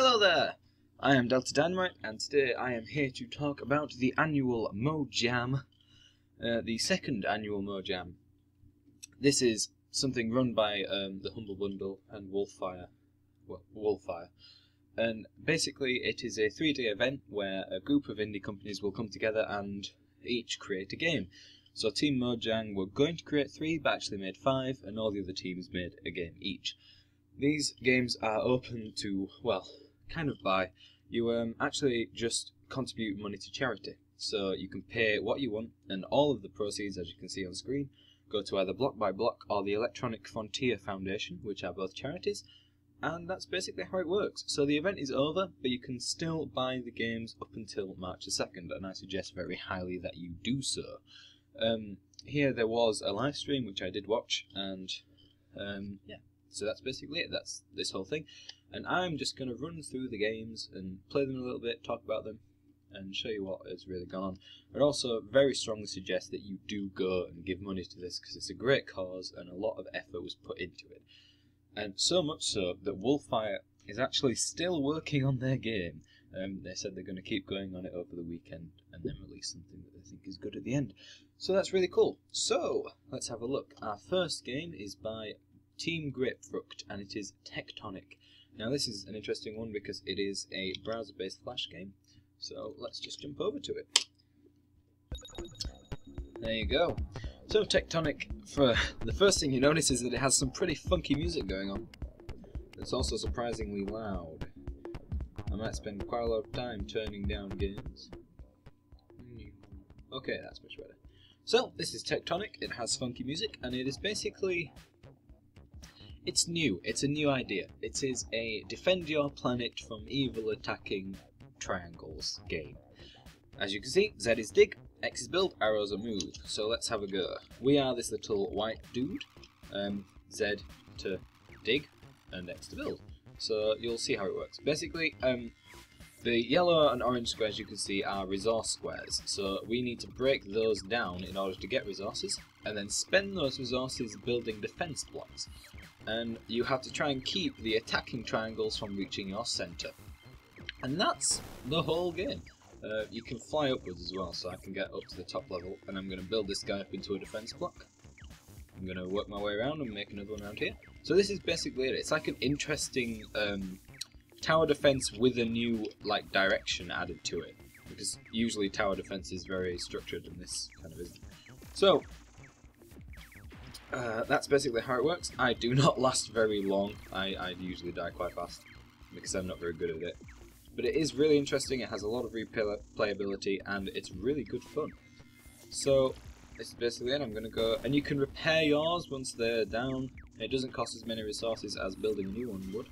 Hello there! I am Delta Dynamite, and today I am here to talk about the annual Mojam, the second annual Mojam. This is something run by the Humble Bundle and Wolfire, and basically it is a 3-day event where a group of indie companies will come together and each create a game. So Team Mojang were going to create 3, but actually made 5, and all the other teams made a game each. These games are open to, well, kind of buy. You actually just contribute money to charity. So you can pay what you want, and all of the proceeds, as you can see on screen, go to either Block by Block or the Electronic Frontier Foundation, which are both charities, and that's basically how it works. So the event is over, but you can still buy the games up until March the 2nd, and I suggest very highly that you do so. Here there was a live stream which I did watch, and yeah. So that's basically it, that's this whole thing. And I'm just going to run through the games and play them a little bit, talk about them, and show you what has really gone on. I'd also very strongly suggest that you do go and give money to this, because it's a great cause and a lot of effort was put into it. And so much so that Wolfire is actually still working on their game. They said they're going to keep going on it over the weekend and then release something that they think is good at the end. So that's really cool. So, let's have a look. Our first game is by Team Grapefruit, and it is Tectonic. Now this is an interesting one because it is a browser-based Flash game, so let's just jump over to it. There you go. So Tectonic, for the first thing you notice is that it has some pretty funky music going on. It's also surprisingly loud. I might spend quite a lot of time turning down gains. Okay, that's much better. So this is Tectonic, it has funky music, and it is basically... it's new. It's a new idea. It is a defend your planet from evil attacking triangles game. As you can see, Z is dig, X is build, arrows are move. So let's have a go. We are this little white dude. Z to dig, and X to build. So you'll see how it works. Basically, the yellow and orange squares you can see are resource squares. So we need to break those down in order to get resources, and then spend those resources building defense blocks. And you have to try and keep the attacking triangles from reaching your center. And that's the whole game. You can fly upwards as well, so I can get up to the top level, and I'm going to build this guy up into a defense block. I'm going to work my way around and make another one around here. So this is basically it. It's like an interesting tower defense with a new direction added to it, because usually tower defense is very structured, and this kind of isn't. So that's basically how it works. I do not last very long. I usually die quite fast because I'm not very good at it. But it is really interesting, it has a lot of replayability, and it's really good fun. So, this is basically it. I'm going to go, and you can repair yours once they're down. It doesn't cost as many resources as building a new one would.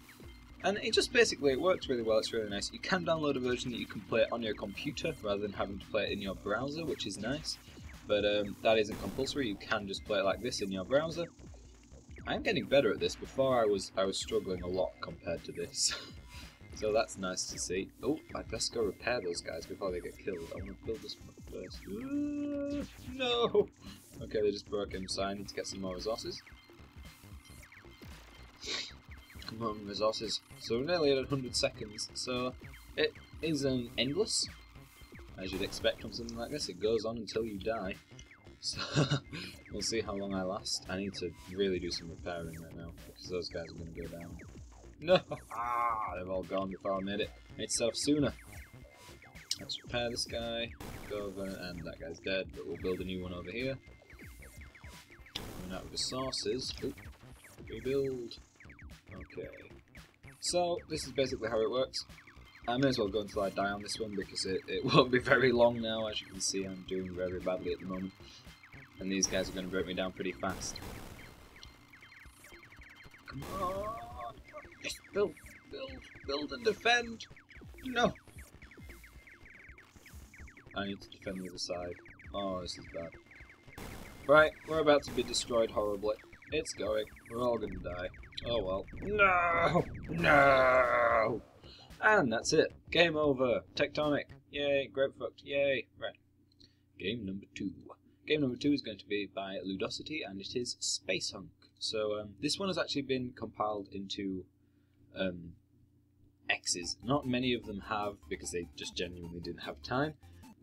And it just basically, it works really well, it's really nice. You can download a version that you can play on your computer rather than having to play it in your browser, which is nice. But that isn't compulsory, you can just play it like this in your browser. I'm getting better at this. Before I was struggling a lot compared to this. So that's nice to see. Oh, I'd best go repair those guys before they get killed. I want to build this one first. No! Okay, they just broke him, so I need to get some more resources. Come on, resources. So we're nearly at 100 seconds, so it is endless. As you'd expect from something like this, it goes on until you die. So we'll see how long I last. I need to really do some repairing right now, because those guys are going to go down. No! Ah, they've all gone before I made it. I need to set off sooner. Let's repair this guy, go over, and that guy's dead, but we'll build a new one over here. Run out of resources. Oop. Rebuild. Okay. So, this is basically how it works. I may as well go until I die on this one because it won't be very long now. As you can see, I'm doing very badly at the moment. And these guys are going to break me down pretty fast. Come on! Just build and defend! No! I need to defend the other side. Oh, this is bad. Right, we're about to be destroyed horribly. It's going. We're all going to die. Oh well. No! No! And that's it. Game over. Tectonic. Yay. Grapefruit. Yay. Right. Game number 2. Game number 2 is going to be by Ludosity, and it is Space Hunk. So this one has actually been compiled into X's. Not many of them have, because they just genuinely didn't have time.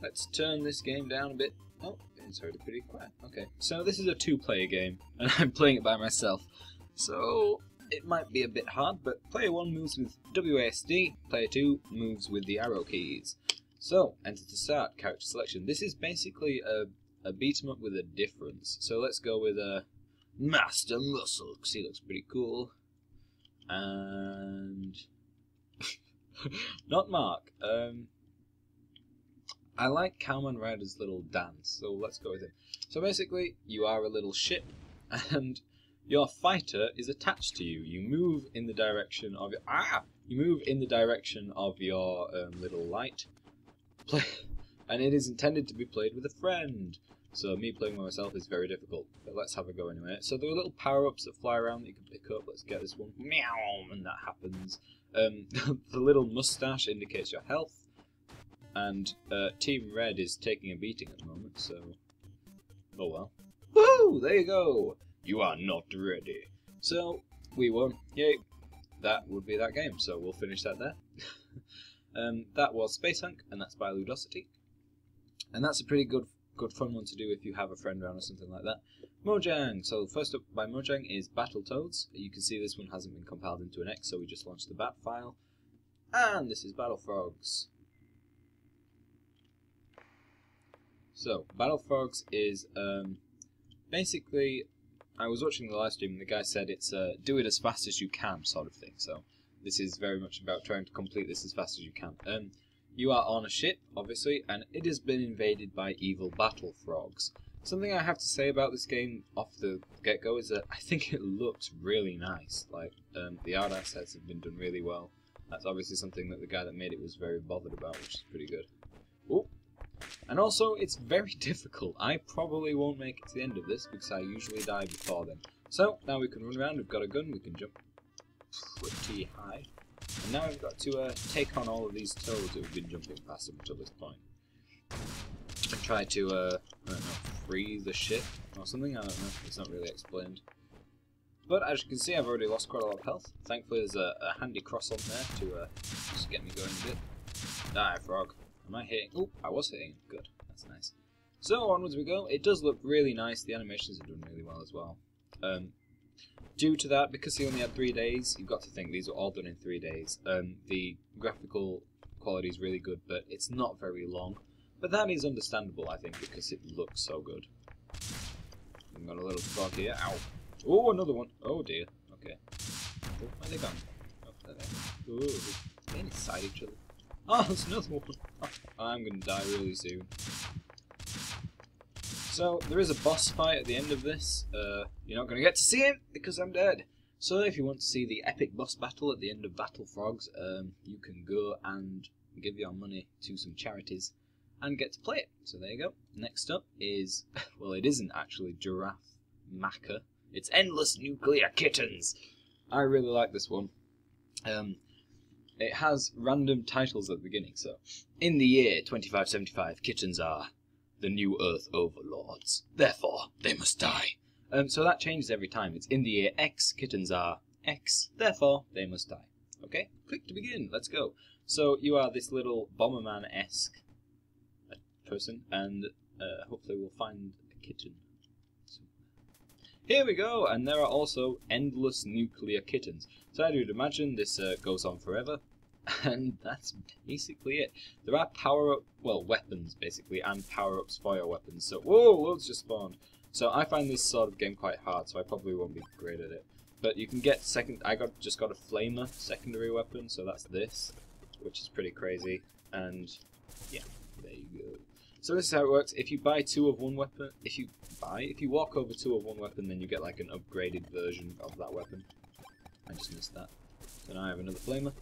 Let's turn this game down a bit. Oh, it's already pretty quiet. Okay, so this is a 2-player game, and I'm playing it by myself. So it might be a bit hard, but player 1 moves with WASD, player 2 moves with the arrow keys. So, enter to start, character selection. This is basically a beat 'em up with a difference. So let's go with a Master Muscle, because he looks pretty cool. And not Mark. I like Cowman Rider's little dance, so let's go with him. So basically, you are a little ship, and your fighter is attached to you. You move in the direction of your little light, and it is intended to be played with a friend. So me playing by myself is very difficult, but let's have a go anyway. So there are little power-ups that fly around that you can pick up. Let's get this one. Meow, and that happens. The little mustache indicates your health, and Team Red is taking a beating at the moment, so... oh well. Woo! There you go! You are not ready. So, we won. Yay! That would be that game, so we'll finish that there. That was Space Hunk, and that's by Ludosity. And that's a pretty good fun one to do if you have a friend around or something like that. Mojang! So first up by Mojang is Battletoads. You can see this one hasn't been compiled into an X, so we just launched the bat file. And this is Battle Frogs. So, Battle Frogs is basically, I was watching the live stream and the guy said it's do it as fast as you can sort of thing. So this is very much about trying to complete this as fast as you can. You are on a ship, obviously, and it has been invaded by evil battle frogs. Something I have to say about this game off the get-go is that I think it looks really nice. Like, the art assets have been done really well. That's obviously something that the guy that made it was very bothered about, which is pretty good. Oh, and also, it's very difficult. I probably won't make it to the end of this, because I usually die before then. So, now we can run around, we've got a gun, we can jump pretty high. And now we've got to take on all of these toads that we've been jumping past up until this point. And try to, I don't know, free the ship or something? I don't know, it's not really explained. But as you can see, I've already lost quite a lot of health. Thankfully there's a handy cross on there to just get me going a bit. Die, frog. Am I hitting? Oh, I was hitting. Good, that's nice. So onwards we go. It does look really nice. The animations are done really well as well. Due to that, because he only had 3 days, you've got to think these were all done in 3 days. The graphical quality is really good, but it's not very long. But that is understandable, I think, because it looks so good. I've got a little frog here. Ow! Oh, another one! Oh dear. Okay. Oh, where are they gone? Oh, there they are. Oh, they're inside each other. Oh, there's another one! Oh, I'm gonna die really soon. So, there is a boss fight at the end of this. You're not going to get to see him because I'm dead. So, if you want to see the epic boss battle at the end of Battle Frogs, you can go and give your money to some charities and get to play it. So, there you go. Next up is, well, it isn't actually Giraffe Macker. It's Endless Nuclear Kittens. I really like this one. It has random titles at the beginning. So, in the year 2575, kittens are the new Earth overlords. Therefore, they must die. So that changes every time. It's in the year X, kittens are X. Therefore, they must die. Okay, click to begin. Let's go. So you are this little Bomberman-esque person, and hopefully we'll find a kitten. Here we go, and there are also endless nuclear kittens. So I would imagine this goes on forever. And that's basically it. There are weapons basically, and power-ups for your weapons. So, whoa, loads just spawned. So I find this sort of game quite hard, so I probably won't be great at it. But you can get just got a flamer secondary weapon, so that's this, which is pretty crazy. And yeah, there you go. So this is how it works. If you buy 2 of one weapon, if you walk over 2 of one weapon, then you get like an upgraded version of that weapon. I just missed that. So now I have another flamer.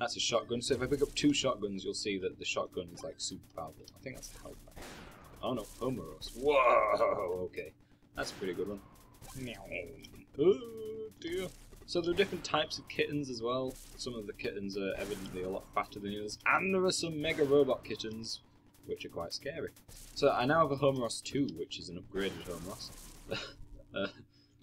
That's a shotgun. So if I pick up 2 shotguns, you'll see that the shotgun is like super powerful. I think that's the health pack. Oh no, Homeros. Whoa! Okay, that's a pretty good one. Oh dear. So there are different types of kittens as well. Some of the kittens are evidently a lot fatter than the others, and there are some mega robot kittens, which are quite scary. So I now have a Homeros 2, which is an upgraded Homeros.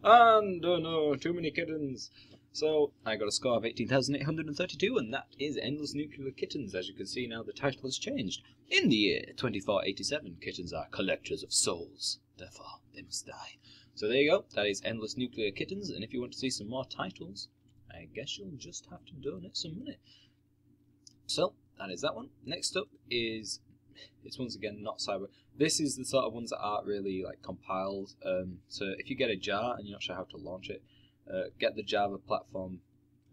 And oh no, too many kittens. So I got a score of 18,832, and that is Endless Nuclear Kittens. As you can see now, the title has changed. In the year 2487, kittens are collectors of souls, therefore they must die. So there you go, that is Endless Nuclear Kittens, and if you want to see some more titles, I guess you'll just have to donate some money. So that is that one. Next up is, it's once again not cyber. This is the sort of ones that aren't really like compiled. So if you get a jar and you're not sure how to launch it, get the Java platform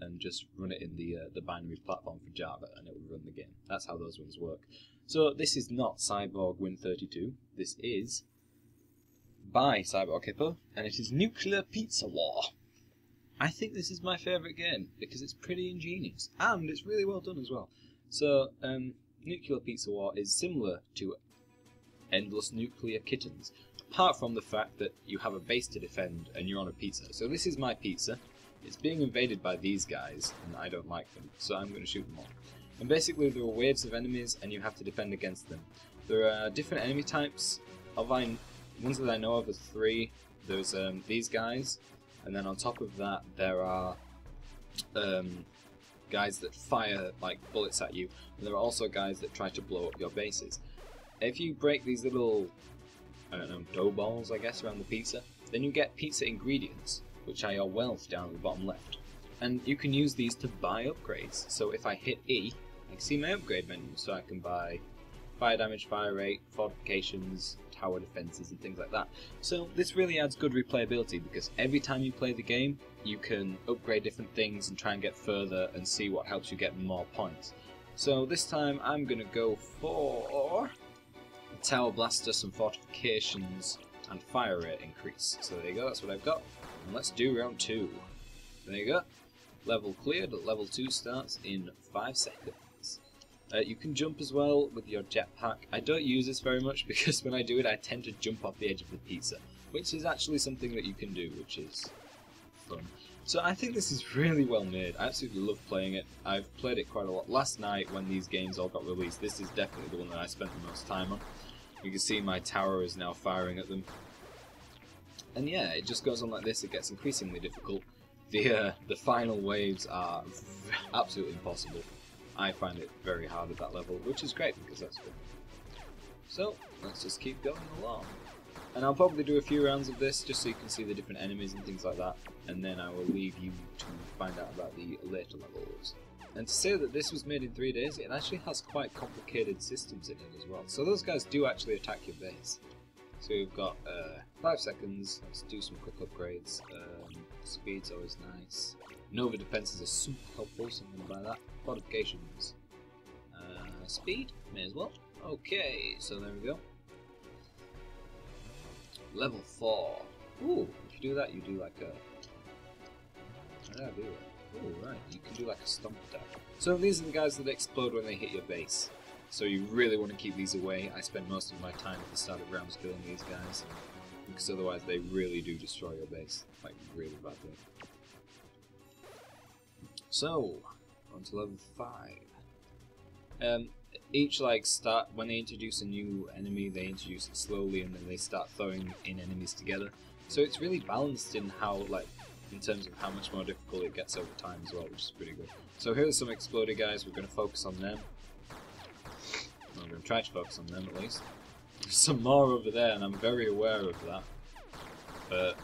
and just run it in the binary platform for Java, and it will run the game. That's how those ones work. So this is not Cyborg Win32. This is by Cyborg Hippo, and it is Nuclear Pizza War. I think this is my favourite game because it's pretty ingenious and it's really well done as well. So Nuclear Pizza War is similar to Endless Nuclear Kittens, apart from the fact that you have a base to defend and you're on a pizza. So this is my pizza. It's being invaded by these guys, and I don't like them, so I'm going to shoot them all. And basically there are waves of enemies, and you have to defend against them. There are different enemy types. Ones that I know of are 3. There's these guys, and then on top of that there are guys that fire like bullets at you, and there are also guys that try to blow up your bases. If you break these little, I don't know, dough balls, I guess, around the pizza, then you get pizza ingredients, which are your wealth down at the bottom left. And you can use these to buy upgrades. So if I hit E, I can see my upgrade menu, so I can buy fire damage, fire rate, fortifications, tower defenses, and things like that. So this really adds good replayability, because every time you play the game, you can upgrade different things and try and get further and see what helps you get more points. So this time I'm going to go for Tower Blaster, some fortifications, and fire rate increase. So there you go, that's what I've got. And let's do round 2. There you go. Level cleared. Level 2 starts in 5 seconds. You can jump as well with your jetpack. I don't use this very much because when I do it I tend to jump off the edge of the pizza, which is actually something that you can do, which is fun. So I think this is really well made. I absolutely love playing it. I've played it quite a lot. Last night when these games all got released, this is definitely the one that I spent the most time on. You can see my tower is now firing at them. And yeah, it just goes on like this. It gets increasingly difficult. The final waves are absolutely impossible. I find it very hard at that level, which is great because that's good. So let's just keep going along. And I'll probably do a few rounds of this just so you can see the different enemies and things like that, and then I will leave you to find out about the later levels. And to say that this was made in 3 days, it actually has quite complicated systems in it as well. So those guys do actually attack your base. So we've got 5 seconds, let's do some quick upgrades. Speed's always nice. Nova defenses are super helpful, so I'm going to buy that. Fortifications. Speed, may as well. Okay, so there we go. Level 4. Ooh, if you do that, you do like a... How did I do it? Oh, right, you can do like a stomp attack. So these are the guys that explode when they hit your base. So you really want to keep these away. I spend most of my time at the start of rounds killing these guys, because otherwise they really do destroy your base, like really badly. So, on to level 5. Each start, when they introduce a new enemy, they introduce it slowly and then they start throwing in enemies together. So it's really balanced in how, in terms of how much more difficult it gets over time as well, which is pretty good. So here are some exploded guys, we're going to focus on them. Well, I'm going to try to focus on them at least. There's some more over there and I'm very aware of that. But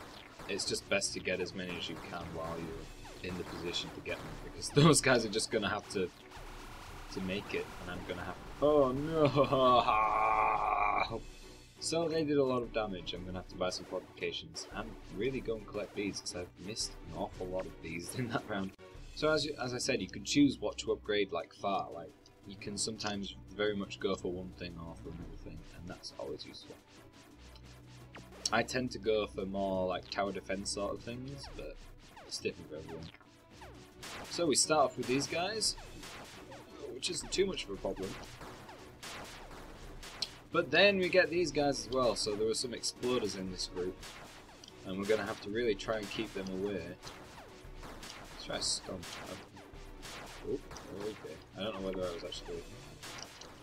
it's just best to get as many as you can while you're in the position to get them, because those guys are just going to have to make it, and I'm going to have to... Oh no! So they did a lot of damage. I'm going to have to buy some fortifications and really go and collect these, because I've missed an awful lot of these in that round. So as I said, you can choose what to upgrade far. You can sometimes very much go for one thing or for another thing, and that's always useful. I tend to go for more tower defense sort of things, but it's different for everyone. So we start off with these guys, which isn't too much of a problem. But then we get these guys as well, so there are some exploders in this group, and we're going to have to really try and keep them away. Let's try to stomp. Oh, okay. I don't know whether I was actually...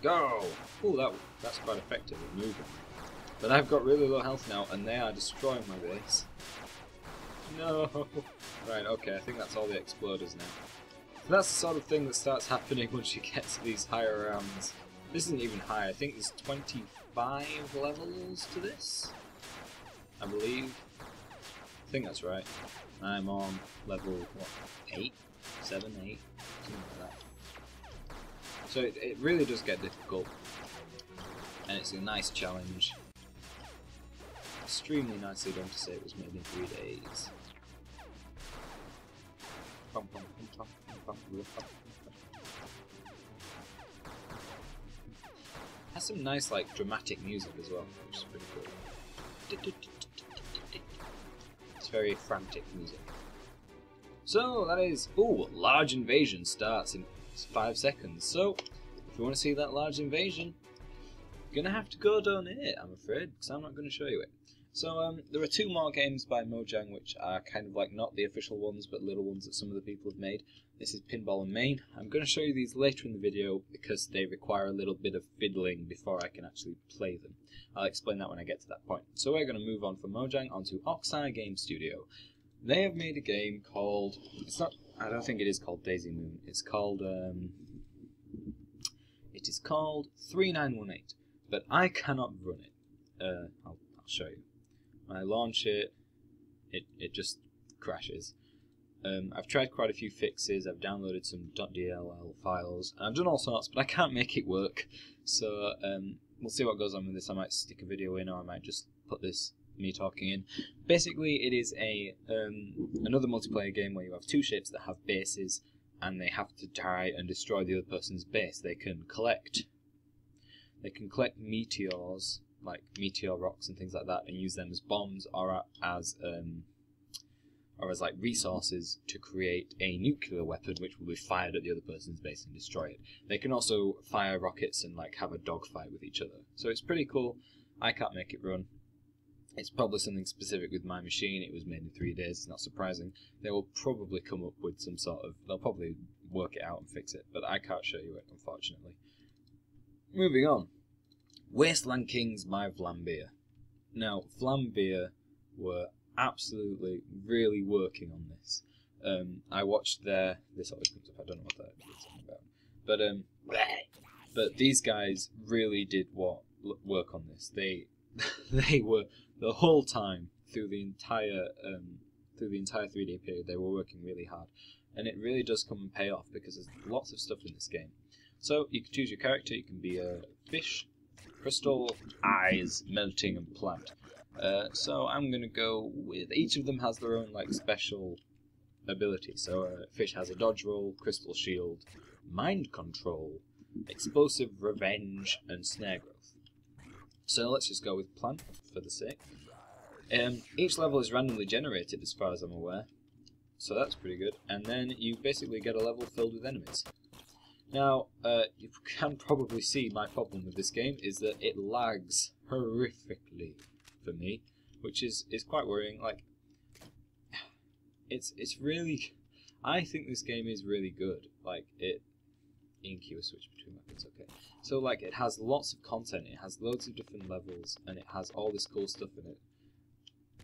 Go! Oh, that's quite effective at moving. But I've got really low health now, and they are destroying my base. No! Right, okay, I think that's all the exploders now. So that's the sort of thing that starts happening once you get to these higher rounds. This isn't even high, I think there's 25 levels to this, I believe. I think that's right. I'm on level, what, 8? 7, 8? Something like that. So it really does get difficult. And it's a nice challenge. Extremely nicely done to say it was made in 3 days. Has some nice, like, dramatic music as well, which is pretty cool. It's very frantic music. So that is, ooh, large invasion starts in 5 seconds. So if you want to see that large invasion, you're gonna have to go donate, I'm afraid, because I'm not going to show you it. So there are 2 more games by Mojam which are kind of like not the official ones but little ones that some of the people have made. This is Pinball and Main. I'm going to show you these later in the video because they require a little bit of fiddling before I can actually play them. I'll explain that when I get to that point. So we're going to move on from Mojam onto Oxeye Game Studio. They have made a game called, it's not, I don't think it is called Daisy Moon, it's called 3918, but I cannot run it. I'll show you. When I launch it, it just crashes. I've tried quite a few fixes, I've downloaded some .dll files, and I've done all sorts, but I can't make it work. So we'll see what goes on with this. I might stick a video in, or I might just put this me talking in. Basically, it is a another multiplayer game where you have 2 ships that have bases, and they have to try and destroy the other person's base. They can collect meteors, like meteor rocks and things like that, and use them as bombs or as like resources to create a nuclear weapon which will be fired at the other person's base and destroy it. They can also fire rockets and like have a dogfight with each other. So it's pretty cool. I can't make it run. It's probably something specific with my machine. It was made in 3 days, it's not surprising. They will probably come up with some sort of, they'll probably work it out and fix it, but I can't show you it, unfortunately. Moving on. Wasteland Kings by Vlambeer. Now, Vlambeer were absolutely really working on this. I watched this always comes up, I don't know what that is about, but these guys really did work on this. They were the whole time through the entire 3-day period. They were working really hard, and it really does come and pay off because there's lots of stuff in this game. So you can choose your character. You can be a fish, crystal, eyes, melting, and plant. So I'm gonna go with, each of them has their own like special ability. So fish has a dodge roll, crystal shield, mind control, explosive revenge, and snare growth. So let's just go with plant for the sake. Each level is randomly generated as far as I'm aware, so that's pretty good. And then you basically get a level filled with enemies. Now, you can probably see my problem with this game is that it lags horrifically for me, which is quite worrying. Like, it's really, I think this game is really good. Like, EQ a switch between weapons, okay. So like, it has lots of content, it has loads of different levels, and it has all this cool stuff in it.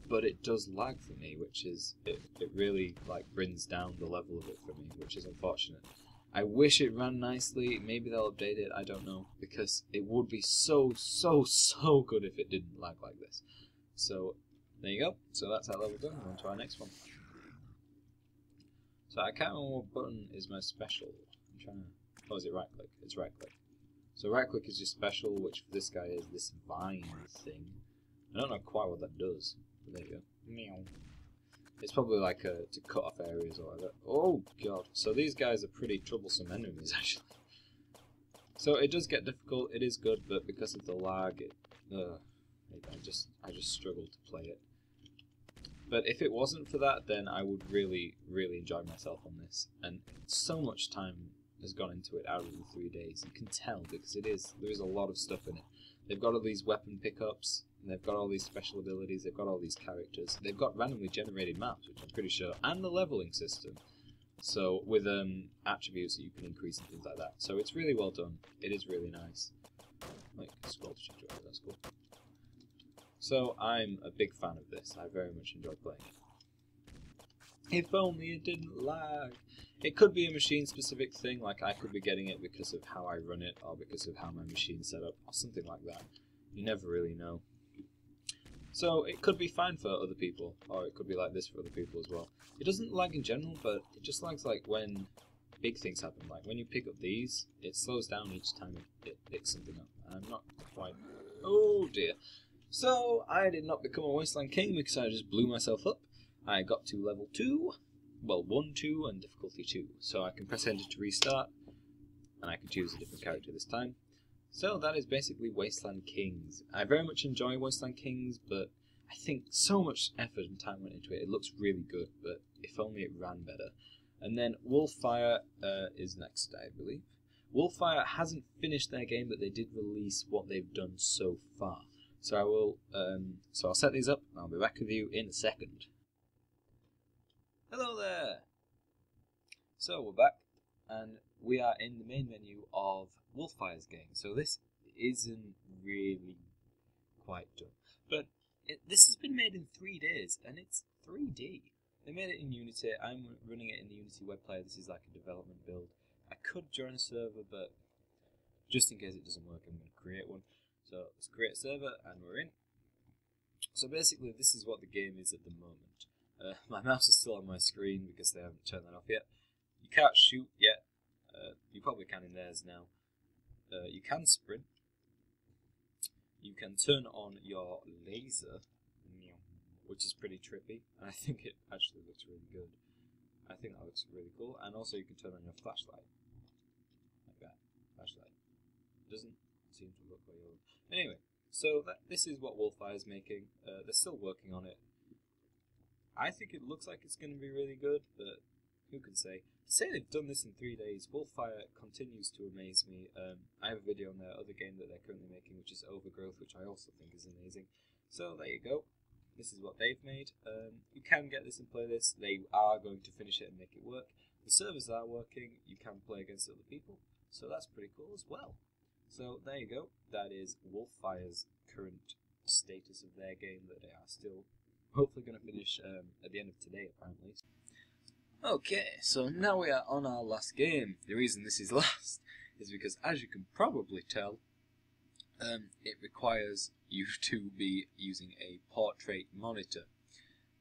But it does lag for me, which is, it really like brings down the level of it for me, which is unfortunate. I wish it ran nicely. Maybe they'll update it, I don't know, because it would be so good if it didn't lag like this. So there you go. So that's that level done. On to our next one. So I can't remember what button is my special. I'm trying to, oh, is it right click? It's right click. So right click is your special, which for this guy is this vine thing. I don't know quite what that does, but there you go. Meow. It's probably like to cut off areas or whatever. Oh god. So these guys are pretty troublesome enemies actually. So it does get difficult, it is good, but because of the lag, I just struggle to play it. But if it wasn't for that, then I would really enjoy myself on this. And so much time has gone into it out of the 3 days. You can tell because there is a lot of stuff in it. They've got all these weapon pickups, and they've got all these special abilities, they've got all these characters, they've got randomly generated maps, which I'm pretty sure, and the leveling system. So with attributes that you can increase and things like that. So it's really well done. It is really nice. Like scroll to change over, that's cool. So I'm a big fan of this. I very much enjoy playing it. If only it didn't lag. It could be a machine-specific thing, like I could be getting it because of how I run it, or because of how my machine's set up, or something like that. You never really know. So it could be fine for other people, or it could be like this for other people as well. It doesn't lag in general, but it just lags like when big things happen. Like when you pick up these, it slows down each time it picks something up. And I'm not quite... Oh dear. So I did not become a Wasteland King because I just blew myself up. I got to level 2, well 1, 2 and difficulty 2. So I can press enter to restart, and I can choose a different character this time. So that is basically Wasteland Kings. I very much enjoy Wasteland Kings, but I think so much effort and time went into it. It looks really good, but if only it ran better. And then Wolfire is next, I believe. Wolfire hasn't finished their game, but they did release what they've done so far. So I will. So I'll set these up, and I'll be back with you in a second. Hello there. So we're back, and we are in the main menu of Wolfire's game. So this isn't really quite done, but this has been made in 3 days, and it's 3D. They made it in Unity. I'm running it in the Unity web player. This is like a development build. I could join a server, but just in case it doesn't work, I'm going to create one. So let's create a server, and we're in. So basically, this is what the game is at the moment. My mouse is still on my screen because they haven't turned that off yet. You can't shoot yet. You probably can in theirs now. You can sprint. You can turn on your laser, which is pretty trippy, and I think it actually looks really good. I think that looks really cool. And also you can turn on your flashlight, like that. Flashlight doesn't seem to look very old. Anyway, so this is what Wolfire is making. They're still working on it. I think it looks like it's going to be really good, but who can say? To say they've done this in 3 days, Wolfire continues to amaze me. I have a video on their other game that they're currently making, which is Overgrowth, which I also think is amazing. So there you go. This is what they've made. You can get this and play this. They are going to finish it and make it work. The servers are working. You can play against other people. So that's pretty cool as well. So there you go. That is Wolfire's current status of their game that they are still hopefully going to finish at the end of today, apparently. Okay, so now we are on our last game. The reason this is last is because, as you can probably tell, it requires you to be using a portrait monitor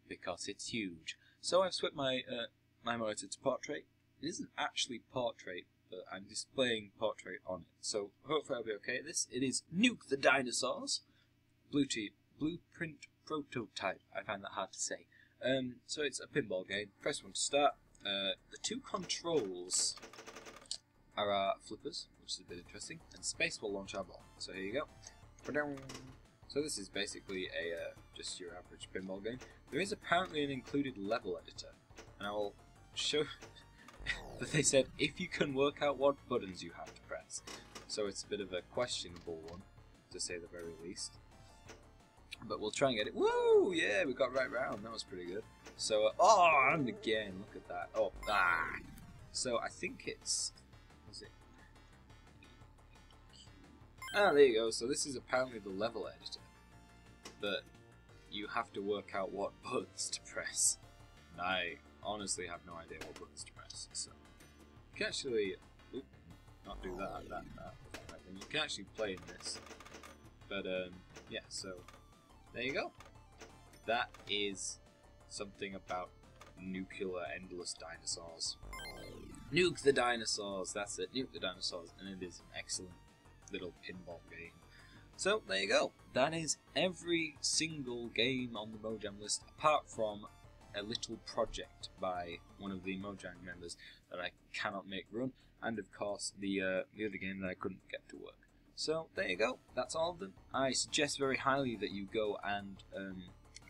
because it's huge. So I've switched my my monitor to portrait. It isn't actually portrait, but I'm displaying portrait on it. So hopefully I'll be okay at this. It is Nuke the Dinosaurs, Blueprint Prototype. I find that hard to say. So it's a pinball game. Press 1 to start. The 2 controls are our flippers, which is a bit interesting, and space will launch our ball. So here you go. So this is basically a just your average pinball game. There is apparently an included level editor, and I will show that they said if you can work out what buttons you have to press. So it's a bit of a questionable one, to say the very least. But we'll try and get it. Woo! Yeah, we got right round. That was pretty good. So, oh, and again, look at that. Oh, ah. So I think it's... Was it? Ah, there you go. So this is apparently the level editor. But you have to work out what buttons to press. And I honestly have no idea what buttons to press. So you can actually... Oop, not do that. You can actually play in this. But, yeah, so... There you go. That is something about nuclear endless dinosaurs. Nuke the Dinosaurs, that's it, Nuke the Dinosaurs, and it is an excellent little pinball game. So there you go. That is every single game on the Mojam list, apart from a little project by one of the Mojang members that I cannot make run, and of course the other game that I couldn't get to work. So there you go, that's all of them. I suggest very highly that you go and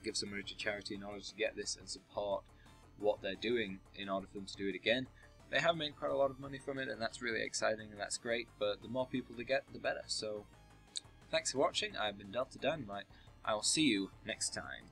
give some money to charity in order to get this and support what they're doing in order for them to do it again. They have made quite a lot of money from it, and that's really exciting and that's great, but the more people they get, the better. So thanks for watching. I've been Delta Dynamite. I will see you next time.